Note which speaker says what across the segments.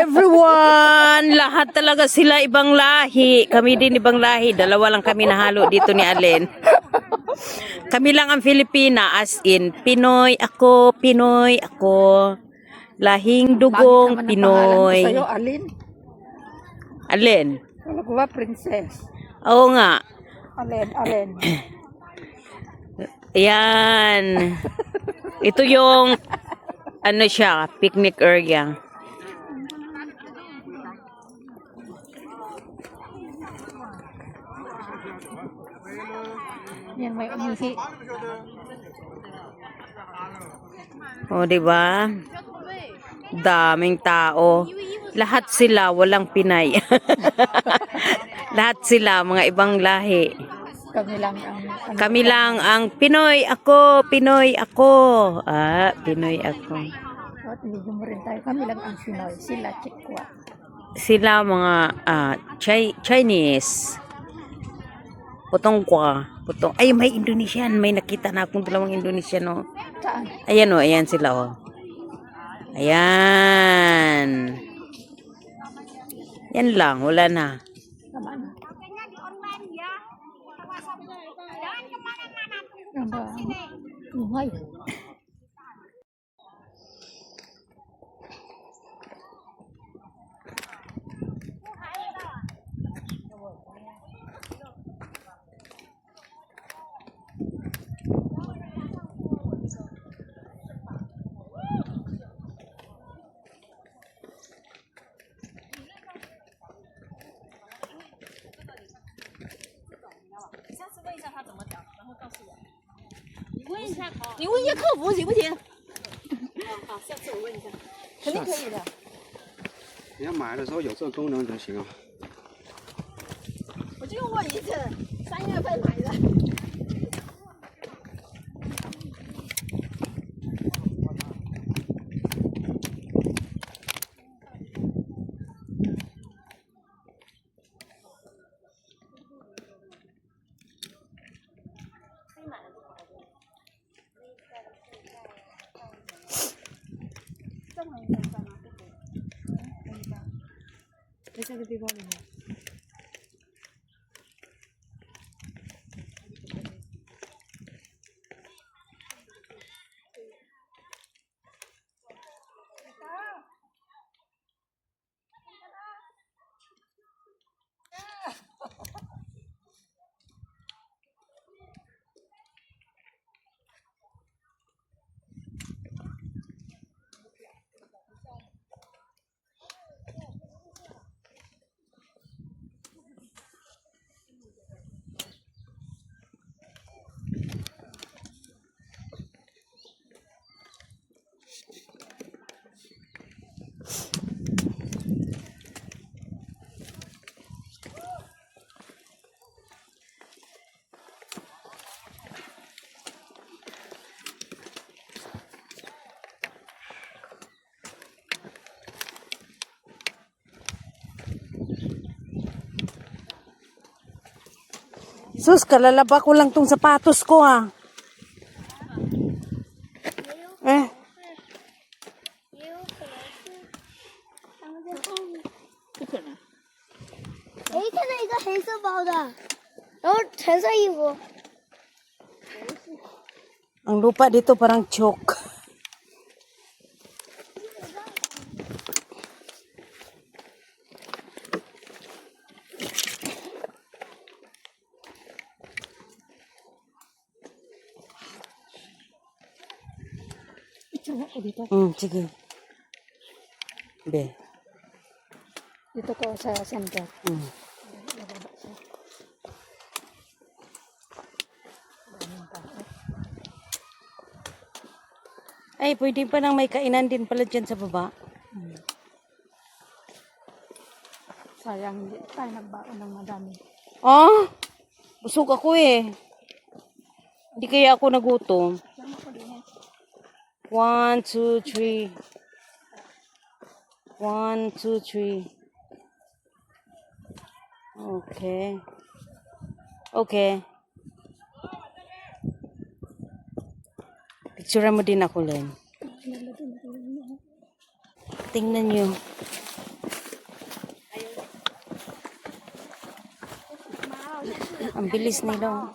Speaker 1: everyone! Lahat talaga sila ibang lahi. Kami din ibang lahi. Dalawa lang kami nahalo dito ni Allen. Kami lang ang Filipina, as in, Pinoy ako, Pinoy ako. Lahing dugong
Speaker 2: Bakit naman ang pangalan ko
Speaker 1: Pinoy.
Speaker 2: sa'yo, Alin?
Speaker 1: Allen?
Speaker 2: Kala ko ba, princess?
Speaker 1: Oo nga.
Speaker 2: Alin.
Speaker 1: Ayan. Ito yung, ano siya, picnic area.
Speaker 2: Yan, may umihi.
Speaker 1: O, diba? Daming tao. Lahat sila, walang Pinay. Lahat sila, mga ibang lahi.
Speaker 2: Kami lang ang...
Speaker 1: Kami lang ang Pinoy ako, Pinoy ako. Ah, Pinoy ako.
Speaker 2: At hindi mo rin tayo. Kami lang ang Pinoy. Sila, Chikwa.
Speaker 1: Sila mga Chinese. Putongkwa. Ay, may Indonesian. May nakita na akong dalawang Indonesian, oh.
Speaker 2: Saan?
Speaker 1: Ayan, oh. Ayan sila, oh. Ayan. Yan lang. Wala na.
Speaker 2: Tama na. Ano ba? Buhay.
Speaker 3: 你问一下客服行不行？好，下次我问一下，肯定可以的。
Speaker 4: 你要买的时候有这个功能才行啊。
Speaker 3: 我就问一次，3月份买的。在这个地方里面。
Speaker 1: Sus, kalalaba ko lang tong sapatos ko, ha. Eh.
Speaker 2: 不可能。
Speaker 5: 哎，看到一个黑色包的，然后橙色衣服。
Speaker 1: Ang lupa dito parang choke. Sige. Be.
Speaker 2: Dito ko sa center.
Speaker 1: Ay, pwede pa nang may kainan din pala dyan sa baba.
Speaker 2: Sayang, hindi tayo nagbaon ng madami.
Speaker 1: Oh, busog ako eh. Hindi kaya ako nagutom. 1, 2, 3. 1, 2, 3. Okay. Okay. Picture mo din ako, Len. Tingnan nyo. Ang bilis nila.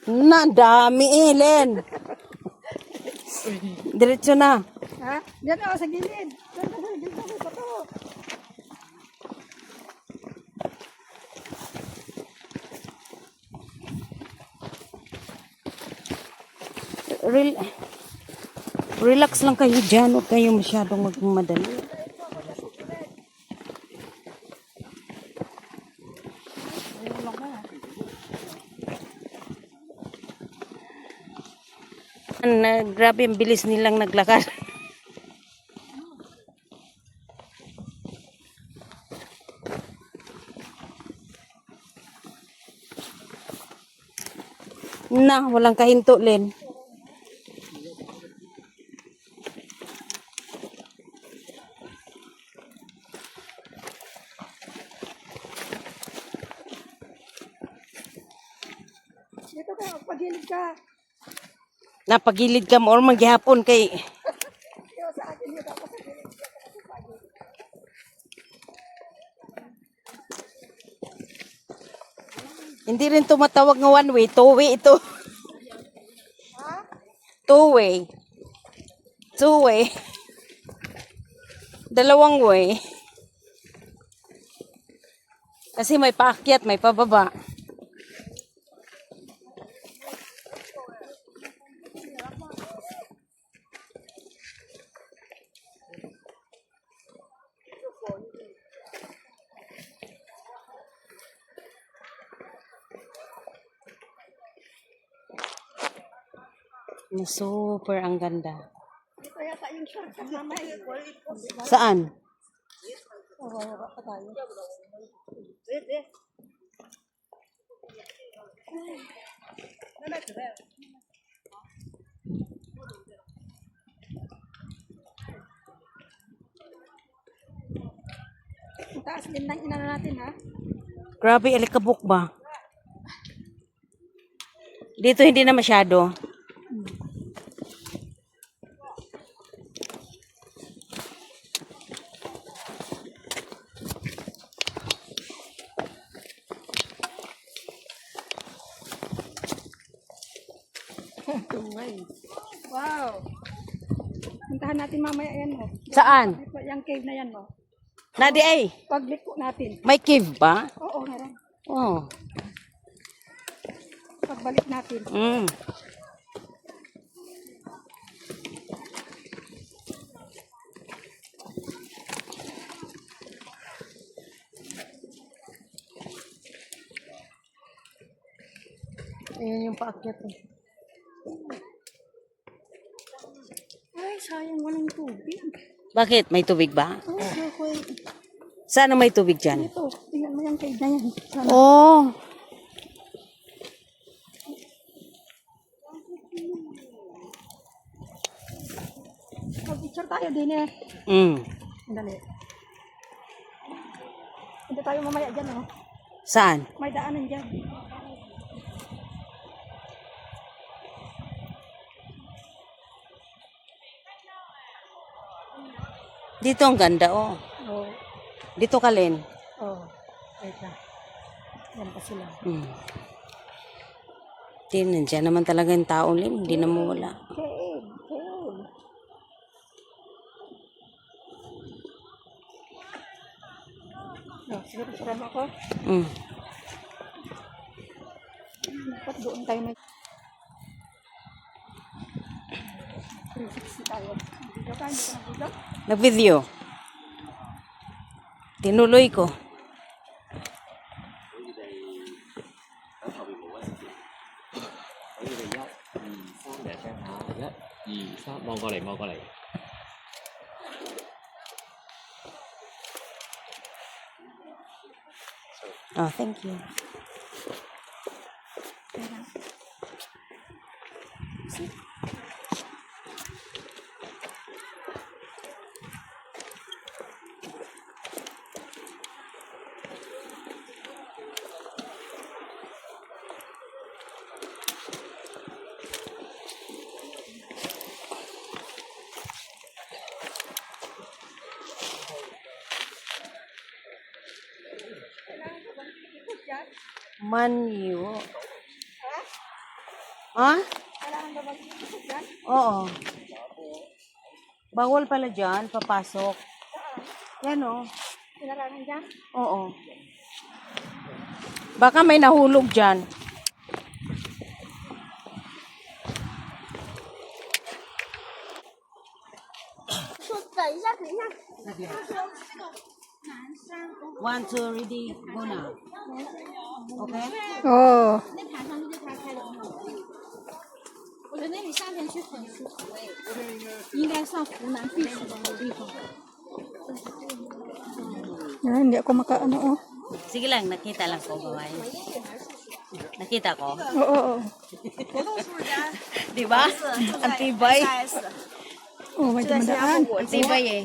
Speaker 1: Na, dami Ellen. Diretso na.
Speaker 2: Ha? Diyan ako sa gilid. Diyan ako, dito ako, pato.
Speaker 1: Relax lang kayo dyan. Huwag kayo masyadong magmadali. Grabe ang bilis nilang naglakad. Na, walang kahinto, Len.
Speaker 2: Dito ka, pagilid ka.
Speaker 1: Napagilid ka mo or maghihapon kay hindi rin tumatawag ng one way, two way ito. Two way. Two way. Dalawang way. Kasi may paakyat, may pababa. Na super ang ganda.
Speaker 2: Dito yata yung shortcut na may.
Speaker 1: Saan?
Speaker 2: Wala pa tayo. Ang taas din ng inano natin, ha?
Speaker 1: Grabe, alikabok ba? Dito hindi na masyado.
Speaker 2: Wow! Puntahan natin mamaya yan, mo.
Speaker 1: Saan?
Speaker 2: Yung cave na yan, mo.
Speaker 1: Nadi ay,
Speaker 2: Pagliko natin.
Speaker 1: may cave ba?
Speaker 2: Oo, meron.
Speaker 1: Oh.
Speaker 2: Pagbalik natin.
Speaker 1: Mm. Ayan yung paakyat eh.
Speaker 2: Ay, sayang walang tubig.
Speaker 1: Bakit? May tubig ba?
Speaker 2: Oh, okay.
Speaker 1: Saan may tubig dyan?
Speaker 2: Ito, tingnan mo yung cave na yan. Sana.
Speaker 1: Oh.
Speaker 2: Mag-picture tayo din eh.
Speaker 1: Mm.
Speaker 2: Dali. Hindi tayo mamaya dyan, oh.
Speaker 1: Saan?
Speaker 2: May daanan dyan.
Speaker 1: Dito ang ganda oh.
Speaker 2: Oh.
Speaker 1: Dito ka Len.
Speaker 2: Oh. Wait lang. Yan pa sila.
Speaker 1: Mm. Nandiyan naman talaga yung tao Len. Hindi na mawala.
Speaker 2: Cave. Cave. Oh, sige, picture mo ako.
Speaker 1: Mm.
Speaker 2: Dapat doon tayo may 360 tayo. Video ka, hindi ka nag-video?
Speaker 1: Nag-video. Tinuloy ko.
Speaker 6: Mong qua đây, mong qua đây.
Speaker 1: Oh, thank you. Manyo. Ha? Oo. Bawal pala dyan, papasok. Yan o. Oo. Baka may nahulog dyan. One, two, ready, go now. Okay?
Speaker 2: Oh.
Speaker 3: 我觉得那里夏天去很舒服哎，应该算湖南避暑的好地方。
Speaker 2: Yan, hindi ako makaano oh.
Speaker 1: Sige lang, nakita lang ko, gaway. Nakita ko.
Speaker 2: Oo, oo.
Speaker 1: Di ba? Ang tibay.
Speaker 2: Oh, may dumadaan.
Speaker 1: Ang tibay eh.